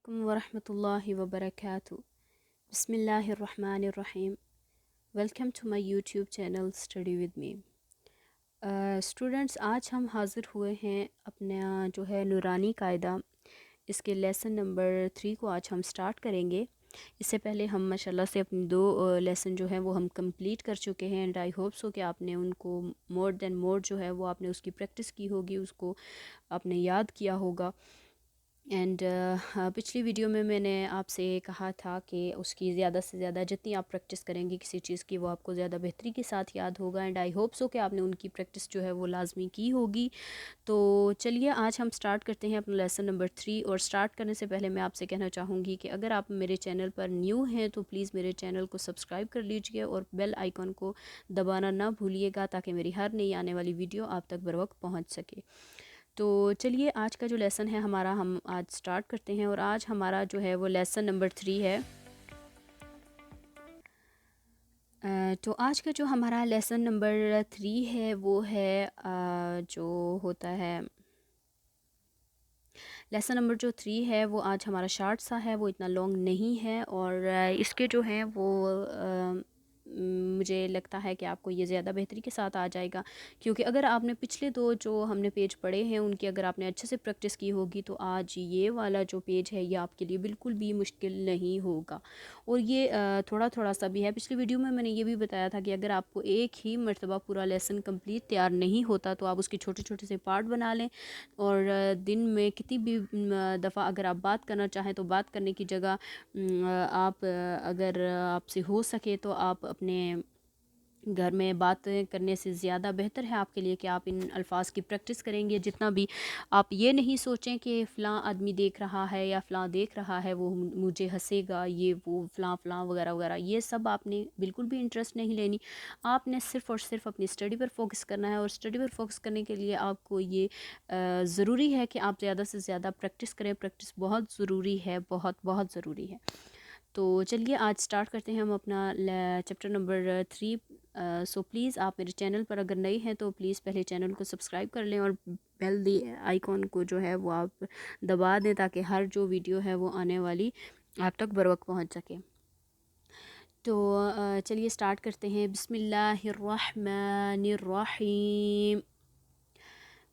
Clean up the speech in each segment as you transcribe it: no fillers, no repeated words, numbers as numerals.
علیکم ورحمۃ اللہ وبرکاتہ۔ بسم اللہ الرحمن الرحیم۔ Welcome to my YouTube channel study with me. Students, آج ہم حاضر ہوئے ہیں اپنا جو ہے نورانی قاعدہ، اس کے لیسن نمبر 3 کو آج ہم سٹارٹ کریں گے۔ اس سے پہلے ہم ماشاءاللہ سے اپنے 2 لیسن جو ہیں وہ ہم کمپلیٹ کر چکے ہیں، اینڈ آئی ہوپ سو کہ آپ نے ان کو مور دین مور جو ہے وہ آپ نے اس کی پریکٹس کی ہوگی، اس کو آپ نے یاد کیا ہوگا۔ اینڈ پچھلی ویڈیو میں نے آپ سے کہا تھا کہ اس کی زیادہ سے زیادہ جتنی آپ پریکٹس کریں گے کسی چیز کی، وہ آپ کو زیادہ بہتری کے ساتھ یاد ہوگا، اینڈ آئی ہوپ سو کہ آپ نے ان کی پریکٹس جو ہے وہ لازمی کی ہوگی۔ تو چلیے آج ہم سٹارٹ کرتے ہیں اپنا لیسن نمبر 3، اور سٹارٹ کرنے سے پہلے میں آپ سے کہنا چاہوں گی کہ اگر آپ میرے چینل پر نیو ہیں تو پلیز میرے چینل کو سبسکرائب کر لیجئے اور بیل آئیکن کو دبانا نہ بھولیے گا، تاکہ میری ہر نئی آنے والی ویڈیو آپ تک بروقت پہنچ سکے۔ تو چلیے آج کا جو لیسن ہے ہمارا، ہم آج سٹارٹ کرتے ہیں، اور آج ہمارا جو ہے وہ لیسن نمبر 3 ہے۔ تو آج کا جو ہمارا لیسن نمبر 3 ہے وہ ہے جو ہوتا ہے لیسن نمبر جو 3 ہے وہ آج ہمارا شارٹ سا ہے، وہ اتنا لانگ نہیں ہے، اور اس کے جو ہیں وہ مجھے لگتا ہے کہ آپ کو یہ زیادہ بہتری کے ساتھ آ جائے گا، کیونکہ اگر آپ نے پچھلے 2 جو ہم نے پیج پڑھے ہیں ان کی اگر آپ نے اچھے سے پریکٹس کی ہوگی تو آج یہ والا جو پیج ہے یہ آپ کے لیے بالکل بھی مشکل نہیں ہوگا، اور یہ تھوڑا تھوڑا سا بھی ہے۔ پچھلی ویڈیو میں نے یہ بھی بتایا تھا کہ اگر آپ کو ایک ہی مرتبہ پورا لیسن کمپلیٹ تیار نہیں ہوتا تو آپ اس کے چھوٹے چھوٹے سے پارٹ بنا لیں، اور دن میں کتنی بھی دفعہ اگر آپ بات کرنا چاہیں تو بات کرنے کی جگہ آپ اگر آپ سے ہو سکے تو آپ اپنے گھر میں بات کرنے سے زیادہ بہتر ہے آپ کے لیے کہ آپ ان الفاظ کی پریکٹس کریں گے جتنا بھی۔ آپ یہ نہیں سوچیں کہ فلاں آدمی دیکھ رہا ہے یا فلاں دیکھ رہا ہے، وہ مجھے ہنسے گا، یہ وہ فلاں فلاں وغیرہ وغیرہ، یہ سب آپ نے بالکل بھی انٹرسٹ نہیں لینی۔ آپ نے صرف اور صرف اپنی اسٹڈی پر فوکس کرنا ہے، اور اسٹڈی پر فوکس کرنے کے لیے آپ کو یہ ضروری ہے کہ آپ زیادہ سے زیادہ پریکٹس کریں۔ پریکٹس بہت ضروری ہے، بہت بہت ضروری ہے۔ تو چلیے آج سٹارٹ کرتے ہیں ہم اپنا چیپٹر نمبر 3۔ سو پلیز آپ میرے چینل پر اگر نئے ہیں تو پلیز پہلے چینل کو سبسکرائب کر لیں، اور بیل دی آئیکن کو جو ہے وہ آپ دبا دیں، تاکہ ہر جو ویڈیو ہے وہ آنے والی آپ تک بروقت پہنچ سکے۔ تو چلیے سٹارٹ کرتے ہیں۔ بسم اللہ الرحمن الرحیم۔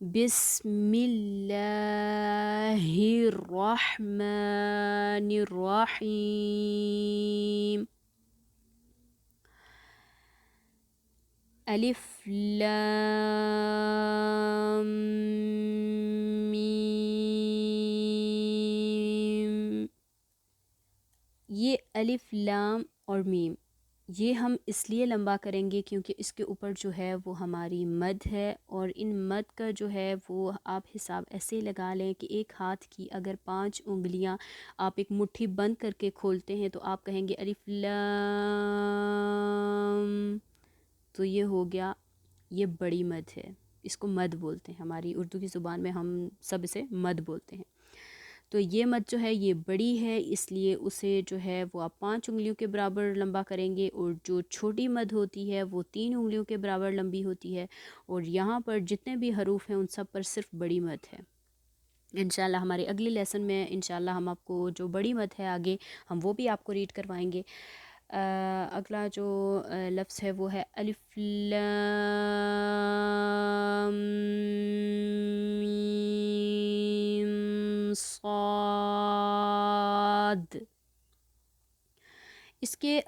بسم اللہ الرحمن الرحیم۔ الف لام میم۔ یہ الف لام اور میم یہ ہم اس لیے لمبا کریں گے کیونکہ اس کے اوپر جو ہے وہ ہماری مد ہے، اور ان مد کا جو ہے وہ آپ حساب ایسے لگا لیں کہ ایک ہاتھ کی اگر 5 انگلیاں آپ ایک مٹھی بند کر کے کھولتے ہیں تو آپ کہیں گے الف لام، تو یہ ہو گیا، یہ بڑی مد ہے، اس کو مد بولتے ہیں، ہماری اردو کی زبان میں ہم سب اسے مد بولتے ہیں۔ تو یہ مد جو ہے یہ بڑی ہے، اس لیے اسے جو ہے وہ آپ 5 انگلیوں کے برابر لمبا کریں گے، اور جو چھوٹی مد ہوتی ہے وہ 3 انگلیوں کے برابر لمبی ہوتی ہے، اور یہاں پر جتنے بھی حروف ہیں ان سب پر صرف بڑی مد ہے۔ انشاءاللہ ہمارے اگلے لیسن میں انشاءاللہ ہم آپ کو جو بڑی مد ہے آگے ہم وہ بھی آپ کو ریڈ کروائیں گے۔ اگلا جو لفظ ہے وہ ہے الف لام میم صاد۔ اس کے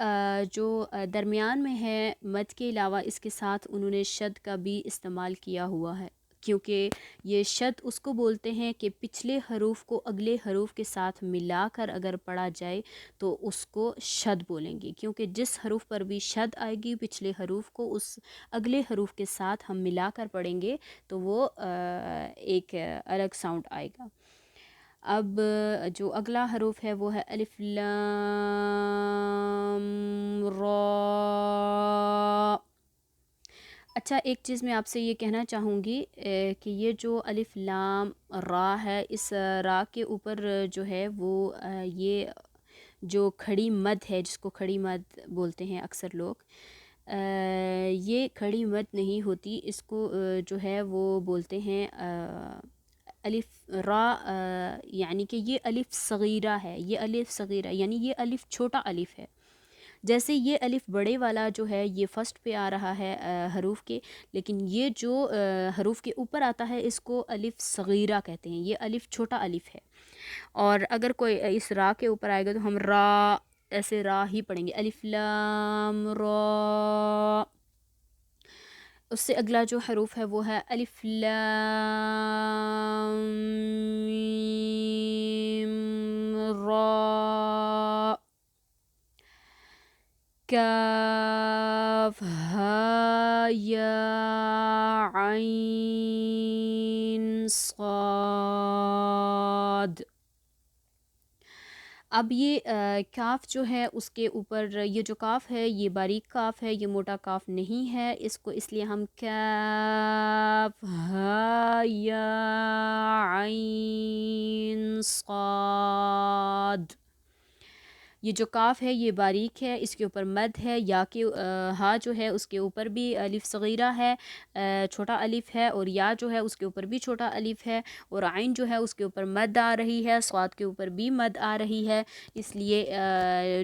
جو درمیان میں ہے مد کے علاوہ اس کے ساتھ انہوں نے شد کا بھی استعمال کیا ہوا ہے، کیونکہ یہ شد اس کو بولتے ہیں کہ پچھلے حروف کو اگلے حروف کے ساتھ ملا کر اگر پڑھا جائے تو اس کو شد بولیں گے، کیونکہ جس حروف پر بھی شد آئے گی پچھلے حروف کو اس اگلے حروف کے ساتھ ہم ملا کر پڑھیں گے تو وہ ایک الگ ساؤنڈ آئے گا۔ اب جو اگلا حروف ہے وہ ہے الف لام را۔ اچھا ایک چیز میں آپ سے یہ کہنا چاہوں گی کہ یہ جو الف لام را ہے، اس را کے اوپر جو ہے وہ یہ جو کھڑی مد ہے جس کو کھڑی مد بولتے ہیں اکثر لوگ، یہ کھڑی مد نہیں ہوتی، اس کو جو ہے وہ بولتے ہیں الف را یعنی کہ یہ الف صغیرہ ہے، یہ الف صغیرہ یعنی یہ الف چھوٹا الف ہے. جیسے یہ الف بڑے والا جو ہے یہ فرسٹ پہ آ رہا ہے حروف کے، لیکن یہ جو حروف کے اوپر آتا ہے اس کو الف صغیرہ کہتے ہیں، یہ الف چھوٹا الف ہے. اور اگر کوئی اس را کے اوپر آئے گا تو ہم را ایسے را ہی پڑھیں گے، الف لام را. اس سے اگلا جو حروف ہے وہ ہے الف لام میم را کاف ہا یا عین صاد. اب یہ کاف جو ہے اس کے اوپر یہ جو کاف ہے یہ باریک کاف ہے، یہ موٹا کاف نہیں ہے، اس کو اس لیے ہم کاف ہا یا عین صاد. یہ جو کاف ہے یہ باریک ہے، اس کے اوپر مد ہے، یا کہ ہا جو ہے اس کے اوپر بھی الف صغیرہ ہے، چھوٹا الف ہے، اور یا جو ہے اس کے اوپر بھی چھوٹا الف ہے، اور عین جو ہے اس کے اوپر مد آ رہی ہے، صاد کے اوپر بھی مد آ رہی ہے. اس لیے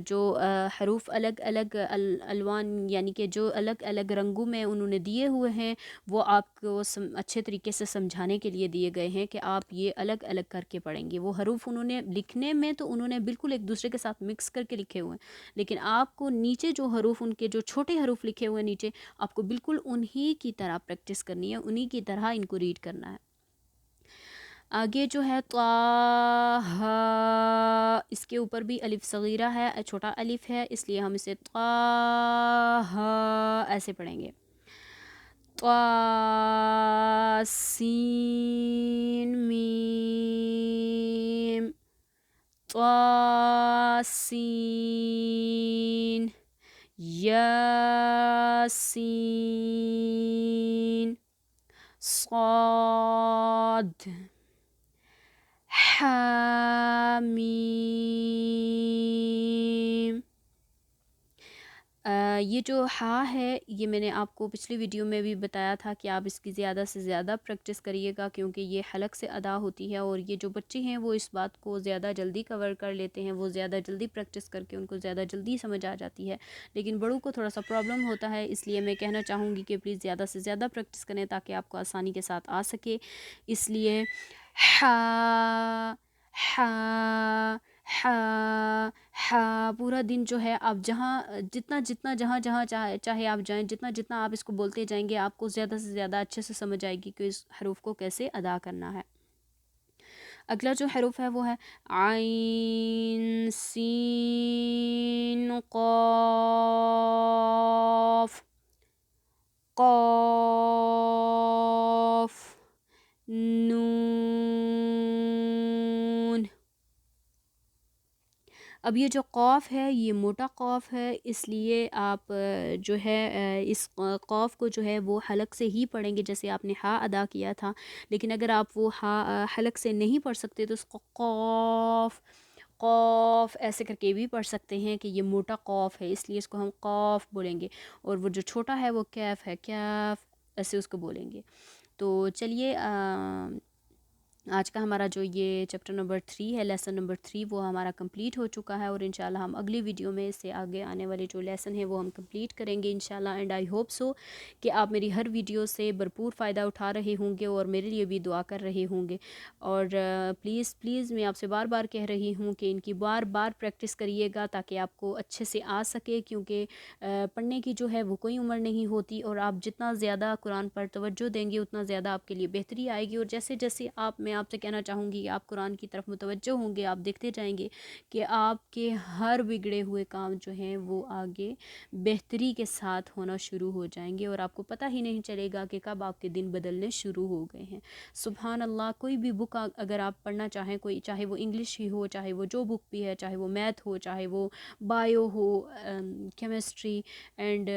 جو حروف الگ الگ الوان یعنی کہ جو الگ الگ رنگوں میں انہوں نے دیے ہوئے ہیں وہ آپ کو اچھے طریقے سے سمجھانے کے لیے دیے گئے ہیں کہ آپ یہ الگ الگ کر کے پڑھیں گے. وہ حروف انہوں نے لکھنے میں تو انہوں نے بالکل ایک دوسرے کے ساتھ مکس کر کے لکھے ہوئے ہیں، لیکن آپ کو نیچے جو حروف ان کے جو چھوٹے حروف لکھے ہوئے ہیں نیچے، آپ کو بالکل انہی کی طرح پریکٹس کرنی ہے، انہی کی طرح ان کو ریڈ کرنا ہے. آگے جو ہے طٰ، اس کے اوپر بھی الف صغیرہ ہے، چھوٹا الف ہے، اس لیے ہم اسے طٰ ایسے پڑھیں گے. طٰ سین میم، طٰ سین یاسین صاد حامیم. یہ جو ہا ہے یہ میں نے آپ کو پچھلی ویڈیو میں بھی بتایا تھا کہ آپ اس کی زیادہ سے زیادہ پریکٹس کریے گا، کیونکہ یہ حلق سے ادا ہوتی ہے، اور یہ جو بچے ہیں وہ اس بات کو زیادہ جلدی کور کر لیتے ہیں، وہ زیادہ جلدی پریکٹس کر کے ان کو زیادہ جلدی سمجھ آ جاتی ہے. لیکن بڑوں کو تھوڑا سا پرابلم ہوتا ہے، اس لیے میں کہنا چاہوں گی کہ پلیز زیادہ سے زیادہ پریکٹس کریں تاکہ آپ کو آسانی کے ساتھ آ سکے. اس لیے ہا ہا ہا ہا پورا دن جو ہے آپ جہاں جتنا جہاں جہاں چاہے آپ جائیں، جتنا آپ اس کو بولتے جائیں گے آپ کو زیادہ سے زیادہ اچھے سے سمجھ آئے گی کہ اس حروف کو کیسے ادا کرنا ہے. اگلا جو حروف ہے وہ ہے عین سین قاف قاف نون. اب یہ جو قاف ہے یہ موٹا قاف ہے، اس لیے آپ جو ہے اس قاف کو جو ہے وہ حلق سے ہی پڑھیں گے جیسے آپ نے ہا ادا کیا تھا. لیکن اگر آپ وہ ہا حلق سے نہیں پڑھ سکتے تو اس کو قاف قاف ایسے کر کے بھی پڑھ سکتے ہیں کہ یہ موٹا قاف ہے، اس لیے اس کو ہم قاف بولیں گے، اور وہ جو چھوٹا ہے وہ کیف ہے، کیف ایسے اس کو بولیں گے. تو چلیے آج کا ہمارا جو یہ چیپٹر نمبر 3 ہے، لیسن نمبر 3 وہ ہمارا کمپلیٹ ہو چکا ہے، اور انشاءاللہ ہم اگلی ویڈیو میں اس سے آگے آنے والے جو لیسن ہیں وہ ہم کمپلیٹ کریں گے انشاءاللہ. اینڈ آئی ہوپ سو کہ آپ میری ہر ویڈیو سے بھرپور فائدہ اٹھا رہے ہوں گے اور میرے لیے بھی دعا کر رہے ہوں گے. اور پلیز میں آپ سے بار بار کہہ رہی ہوں کہ ان کی بار بار پریکٹس کریے گا تاکہ آپ کو اچھے سے آ سکے، کیونکہ پڑھنے کی جو ہے وہ کوئی عمر نہیں ہوتی، اور آپ جتنا زیادہ قرآن پر توجہ دیں گے اتنا زیادہ آپ کے لیے بہتری آئے گی. اور جیسے جیسے میں آپ سے کہنا چاہوں گی کہ آپ قرآن کی طرف متوجہ ہوں گے، آپ دیکھتے جائیں گے کہ آپ کے ہر بگڑے ہوئے کام جو ہیں وہ آگے بہتری کے ساتھ ہونا شروع ہو جائیں گے، اور آپ کو پتہ ہی نہیں چلے گا کہ کب آپ کے دن بدلنے شروع ہو گئے ہیں. سبحان اللہ. کوئی بھی بک اگر آپ پڑھنا چاہیں، کوئی چاہے وہ انگلش ہی ہو، چاہے وہ جو بک بھی ہے، چاہے وہ میتھ ہو، چاہے وہ بایو ہو، کیمسٹری اینڈ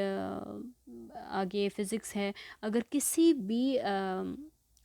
آگے فزکس ہے، اگر کسی بھی